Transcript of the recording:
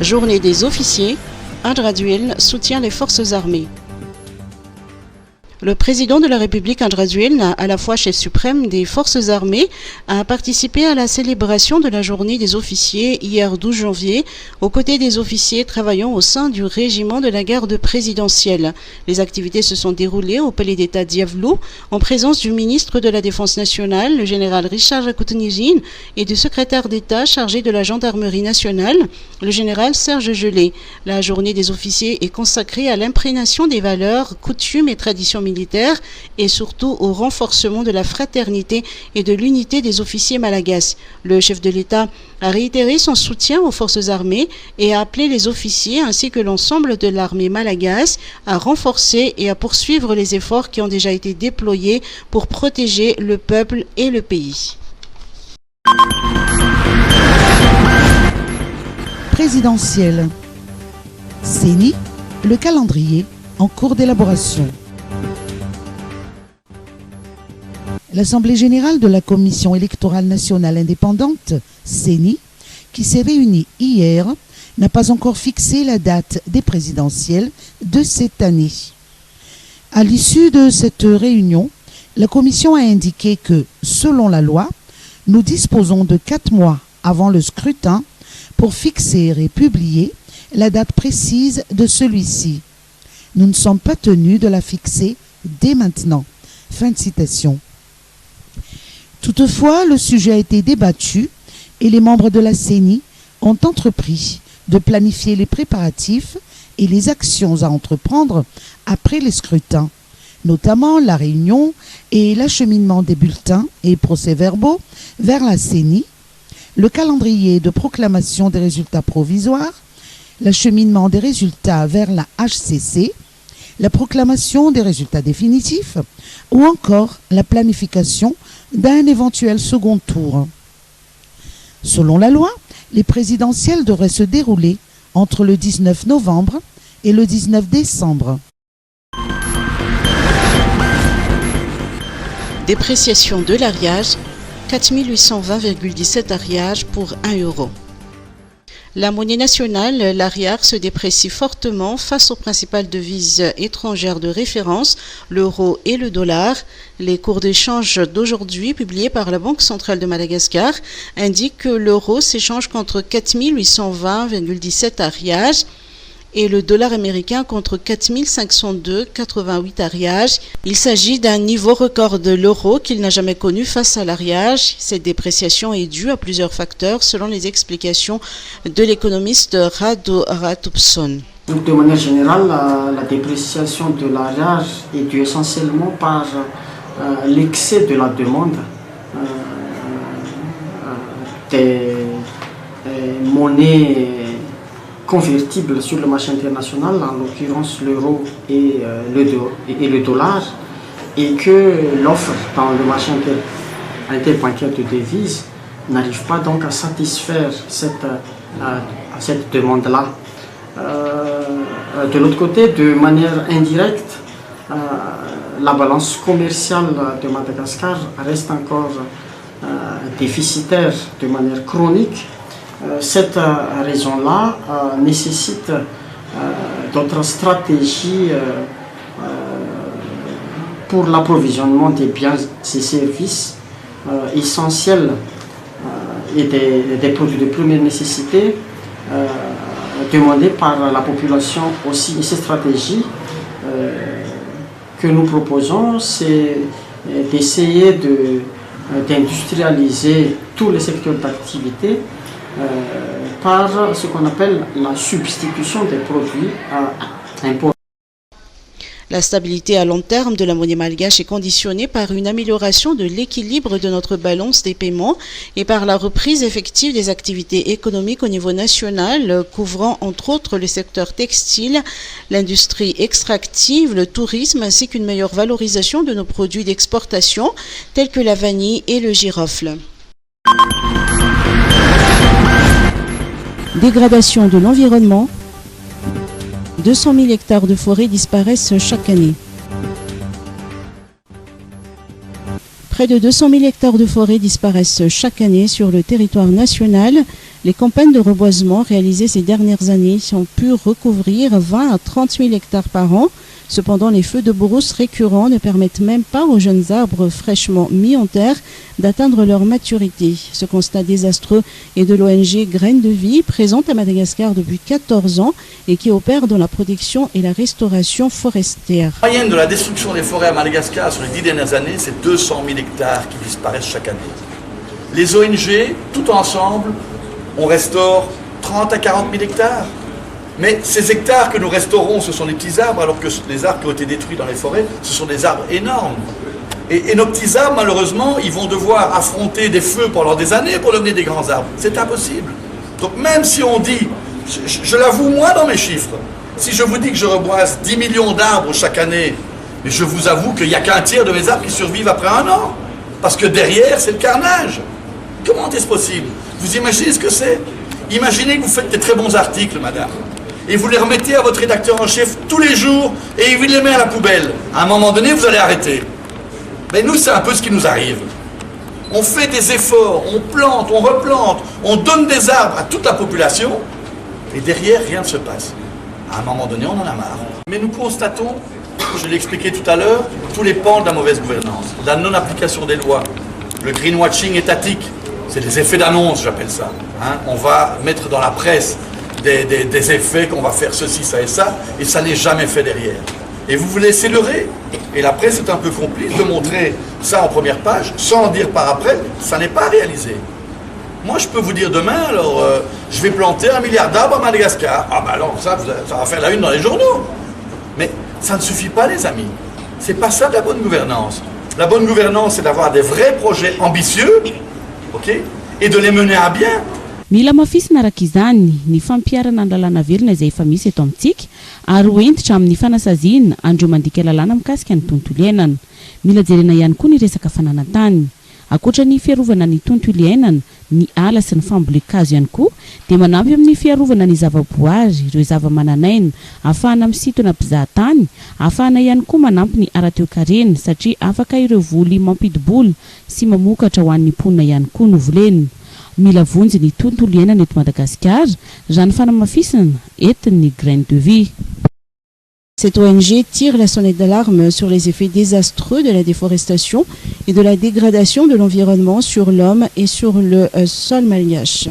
Journée des officiers, Andraduil soutient les forces armées. Le président de la République, Andraduil, à la fois chef suprême des forces armées, a participé à la célébration de la journée des officiers hier 12 janvier, aux côtés des officiers travaillant au sein du régiment de la garde présidentielle. Les activités se sont déroulées au palais d'État Diavelou, en présence du ministre de la Défense nationale, le général Richard Koutenizine, et du secrétaire d'État chargé de la gendarmerie nationale, le général Serge Gelé. La journée des officiers est consacrée à l'imprégnation des valeurs, coutumes et traditions militaire et surtout au renforcement de la fraternité et de l'unité des officiers malagasy. Le chef de l'État a réitéré son soutien aux forces armées et a appelé les officiers ainsi que l'ensemble de l'armée malagasy à renforcer et à poursuivre les efforts qui ont déjà été déployés pour protéger le peuple et le pays. Présidentielle. CENI, le calendrier en cours d'élaboration. L'Assemblée générale de la Commission électorale nationale indépendante, CENI, qui s'est réunie hier, n'a pas encore fixé la date des présidentielles de cette année. À l'issue de cette réunion, la Commission a indiqué que, selon la loi, nous disposons de 4 mois avant le scrutin pour fixer et publier la date précise de celui-ci. Nous ne sommes pas tenus de la fixer dès maintenant. Fin de citation. Toutefois, le sujet a été débattu et les membres de la CENI ont entrepris de planifier les préparatifs et les actions à entreprendre après les scrutins, notamment la réunion et l'acheminement des bulletins et procès-verbaux vers la CENI, le calendrier de proclamation des résultats provisoires, l'acheminement des résultats vers la HCC, la proclamation des résultats définitifs ou encore la planification d'un éventuel second tour. Selon la loi, les présidentielles devraient se dérouler entre le 19 novembre et le 19 décembre. Dépréciation de l'ariage, 4 820,17 ariage pour 1 euro. La monnaie nationale, l'ariard, se déprécie fortement face aux principales devises étrangères de référence, l'euro et le dollar. Les cours d'échange d'aujourd'hui, publiés par la Banque centrale de Madagascar, indiquent que l'euro s'échange contre 4 820,17 ariage et le dollar américain contre 4 502,88 ariage. Il s'agit d'un niveau record de l'euro qu'il n'a jamais connu face à l'ariage. Cette dépréciation est due à plusieurs facteurs selon les explications de l'économiste Rado Ratupson. Donc, de manière générale, la dépréciation de l'ariage est due essentiellement par l'excès de la demande des monnaies convertibles sur le marché international, en l'occurrence l'euro et le dollar, et que l'offre dans le marché interbancaire de devises n'arrive pas donc à satisfaire cette demande-là. De l'autre côté, de manière indirecte, la balance commerciale de Madagascar reste encore déficitaire de manière chronique. Cette raison-là nécessite d'autres stratégies pour l'approvisionnement des biens et services essentiels et des produits de première nécessité demandés par la population aussi. Et ces stratégies que nous proposons, c'est d'essayer d'industrialiser tous les secteurs d'activité par ce qu'on appelle la substitution des produits importés. La stabilité à long terme de la monnaie malgache est conditionnée par une amélioration de l'équilibre de notre balance des paiements et par la reprise effective des activités économiques au niveau national, couvrant entre autres le secteur textile, l'industrie extractive, le tourisme ainsi qu'une meilleure valorisation de nos produits d'exportation tels que la vanille et le girofle. Dégradation de l'environnement. 200 000 hectares de forêt disparaissent chaque année. Près de 200 000 hectares de forêt disparaissent chaque année sur le territoire national. Les campagnes de reboisement réalisées ces dernières années ont pu recouvrir 20 à 30 000 hectares par an. Cependant, les feux de brousse récurrents ne permettent même pas aux jeunes arbres fraîchement mis en terre d'atteindre leur maturité. Ce constat désastreux est de l'ONG Graines de Vie, présente à Madagascar depuis 14 ans et qui opère dans la protection et la restauration forestière. La moyenne de la destruction des forêts à Madagascar sur les 10 dernières années, c'est 200 000 hectares qui disparaissent chaque année. Les ONG, tout ensemble, on restaure 30 à 40 000 hectares. Mais ces hectares que nous restaurons, ce sont des petits arbres, alors que les arbres qui ont été détruits dans les forêts, ce sont des arbres énormes. Et nos petits arbres, malheureusement, ils vont devoir affronter des feux pendant des années pour devenir des grands arbres. C'est impossible. Donc même si on dit, je l'avoue moi dans mes chiffres, si je vous dis que je reboise 10 millions d'arbres chaque année, mais je vous avoue qu'il n'y a qu'un tiers de mes arbres qui survivent après un an. Parce que derrière, c'est le carnage. Comment est-ce possible? Vous imaginez ce que c'est? Imaginez que vous faites des très bons articles, madame, et vous les remettez à votre rédacteur en chef tous les jours, et il les met à la poubelle. À un moment donné, vous allez arrêter. Mais nous, c'est un peu ce qui nous arrive. On fait des efforts, on plante, on replante, on donne des arbres à toute la population, et derrière, rien ne se passe. À un moment donné, on en a marre. Mais nous constatons, je l'ai expliqué tout à l'heure, tous les pans de la mauvaise gouvernance, la non-application des lois, le greenwashing étatique, c'est des effets d'annonce, j'appelle ça. On va mettre dans la presse des effets qu'on va faire ceci, ça et ça n'est jamais fait derrière. Et vous vous laissez leurrer. Et la presse est un peu complice de montrer ça en première page, sans dire par après, ça n'est pas réalisé. Moi, je peux vous dire demain, alors, je vais planter 1 milliard d'arbres à Madagascar. Ah ben alors, ça va faire la une dans les journaux. Mais ça ne suffit pas, les amis. C'est pas ça de la bonne gouvernance. La bonne gouvernance, c'est d'avoir des vrais projets ambitieux, ok, et de les mener à bien. Mila mafisina araka izany ny fampiarana ny lalàna velona izay efa misy eto amintsika ary hoentitra amin'ny fanasaziana andreo mandika lalàna mikasika ny tontolo iainana. Mila jerena ihany koa ny resaka fananantany. Ankoatra ny fiarovana ny tontolo iainana, ny ala sy ny fambolekazo ihany koa dia manampy amin'ny fiarovana ny zavaboary, ireo zavamananaina, ahafahana misintona mpizahatany, ahafahana ihany koa manampy ny ara-toe-karena satria afaka ireo voly mampidibola sy mamokatra ho an'ny mponina ihany koa no volena. Mila vonjy ny tontolo iainana eto Madagasikara, Jeanne Fanamafisina, entin'ny Graines de Vie. Cette ONG tire la sonnette d'alarme sur les effets désastreux de la déforestation et de la dégradation de l'environnement sur l'homme et sur le sol malgache.